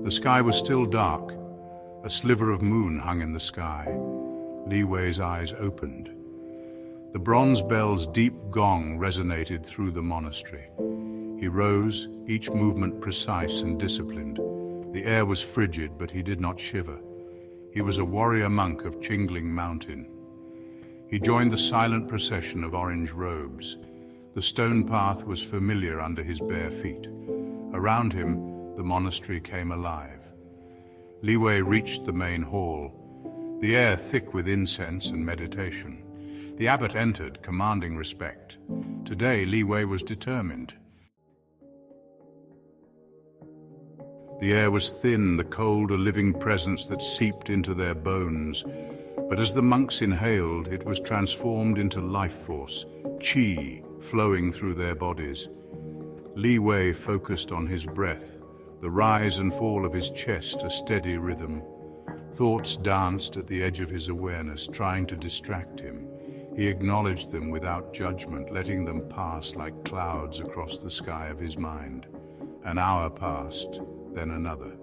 The sky was still dark. A sliver of moon hung in the sky. Li Wei's eyes opened. The bronze bell's deep gong resonated through the monastery. He rose, each movement precise and disciplined. The air was frigid, but he did not shiver. He was a warrior monk of Qingling mountain. He joined the silent procession of orange robes. The stone path was familiar under his bare feet. Around him, the monastery came alive. Li Wei reached the main hall, the air thick with incense and meditation. The abbot entered, commanding respect. Today, Li Wei was determined. The air was thin, the cold, a living presence that seeped into their bones. But as the monks inhaled, it was transformed into life force, qi flowing through their bodies. Li Wei focused on his breath, the rise and fall of his chest, a steady rhythm. Thoughts danced at the edge of his awareness, trying to distract him. He acknowledged them without judgment, letting them pass like clouds across the sky of his mind. An hour passed, then another.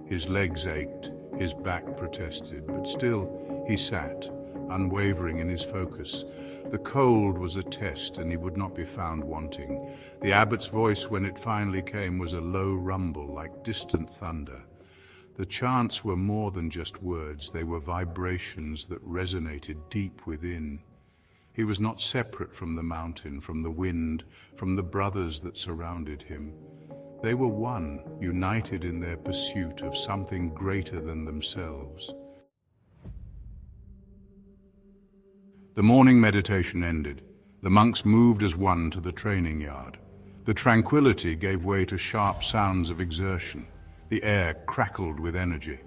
His legs ached, his back protested, but still he sat, unwavering in his focus. The cold was a test, and he would not be found wanting. The abbot's voice, when it finally came, was a low rumble, like distant thunder. The chants were more than just words, they were vibrations that resonated deep within. He was not separate from the mountain, from the wind, from the brothers that surrounded him. They were one, united in their pursuit of something greater than themselves. The morning meditation ended. The monks moved as one to the training yard. The tranquility gave way to sharp sounds of exertion. The air crackled with energy.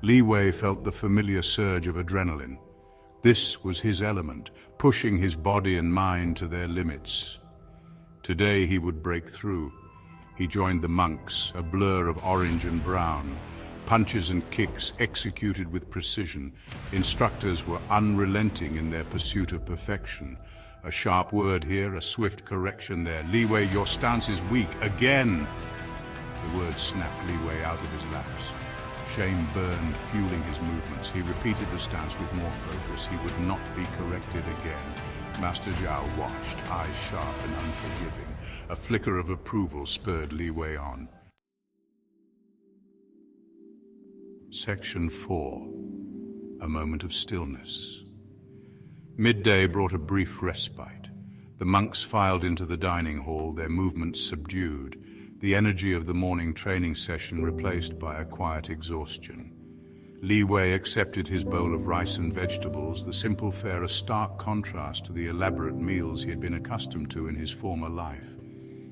Li Wei felt the familiar surge of adrenaline. This was his element, pushing his body and mind to their limits. Today he would break through. He joined the monks, a blur of orange and brown. Punches and kicks executed with precision. Instructors were unrelenting in their pursuit of perfection. A sharp word here, a swift correction there. Li Wei, your stance is weak. Again! The words snapped Li Wei out of his laps. Shame burned, fueling his movements. He repeated the stance with more focus. He would not be corrected again. Master Zhao watched, eyes sharp and unforgiving. A flicker of approval spurred Li Wei on. Section 4. A moment of stillness. Midday brought a brief respite. The monks filed into the dining hall, their movements subdued, the energy of the morning training session replaced by a quiet exhaustion. Li Wei accepted his bowl of rice and vegetables, the simple fare a stark contrast to the elaborate meals he had been accustomed to in his former life.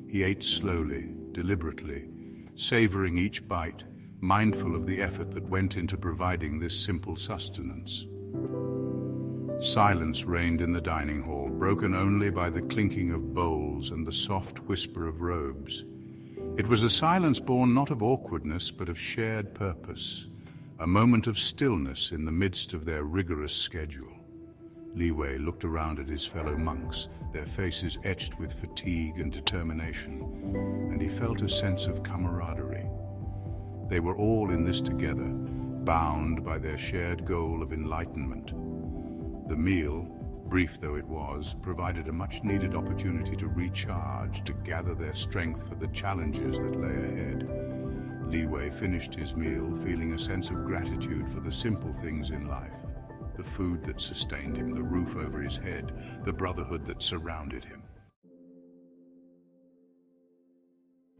He ate slowly, deliberately, savoring each bite, mindful of the effort that went into providing this simple sustenance. Silence reigned in the dining hall, broken only by the clinking of bowls and the soft whisper of robes. It was a silence born not of awkwardness, but of shared purpose, a moment of stillness in the midst of their rigorous schedule. Li Wei looked around at his fellow monks, their faces etched with fatigue and determination, and he felt a sense of camaraderie. They were all in this together, bound by their shared goal of enlightenment. The meal, brief though it was, provided a much-needed opportunity to recharge, to gather their strength for the challenges that lay ahead. Li Wei finished his meal, feeling a sense of gratitude for the simple things in life. The food that sustained him, the roof over his head, the brotherhood that surrounded him.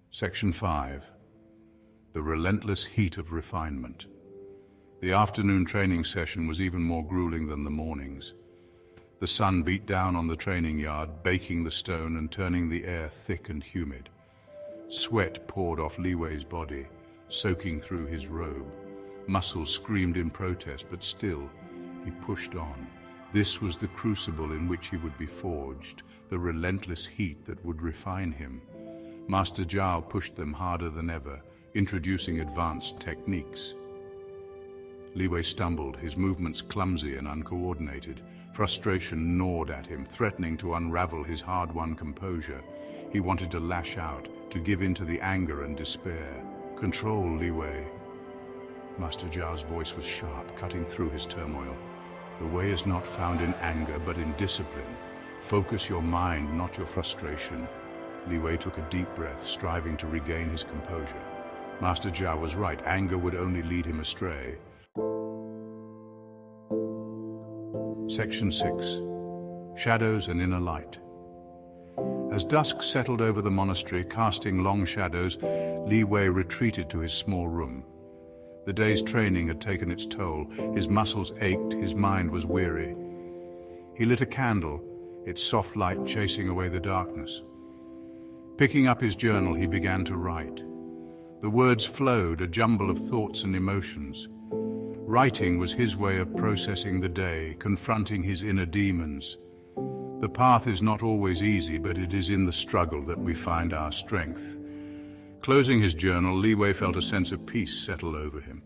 Section 5. The relentless heat of refinement. The afternoon training session was even more grueling than the mornings. The sun beat down on the training yard, baking the stone and turning the air thick and humid. Sweat poured off Li Wei's body, soaking through his robe. Muscles screamed in protest, but still, he pushed on. This was the crucible in which he would be forged, the relentless heat that would refine him. Master Zhao pushed them harder than ever, introducing advanced techniques. Li Wei stumbled, his movements clumsy and uncoordinated. Frustration gnawed at him, threatening to unravel his hard-won composure. He wanted to lash out, to give in to the anger and despair. Control, Li Wei. Master Zhao's voice was sharp, cutting through his turmoil. The way is not found in anger, but in discipline. Focus your mind, not your frustration. Li Wei took a deep breath, striving to regain his composure. Master Zhao was right. Anger would only lead him astray. Section 6. Shadows and Inner Light. As dusk settled over the monastery, casting long shadows, Li Wei retreated to his small room. The day's training had taken its toll. His muscles ached, his mind was weary. He lit a candle, its soft light chasing away the darkness. Picking up his journal, he began to write. The words flowed, a jumble of thoughts and emotions. Writing was his way of processing the day, confronting his inner demons. The path is not always easy, but it is in the struggle that we find our strength. Closing his journal, Li Wei felt a sense of peace settle over him.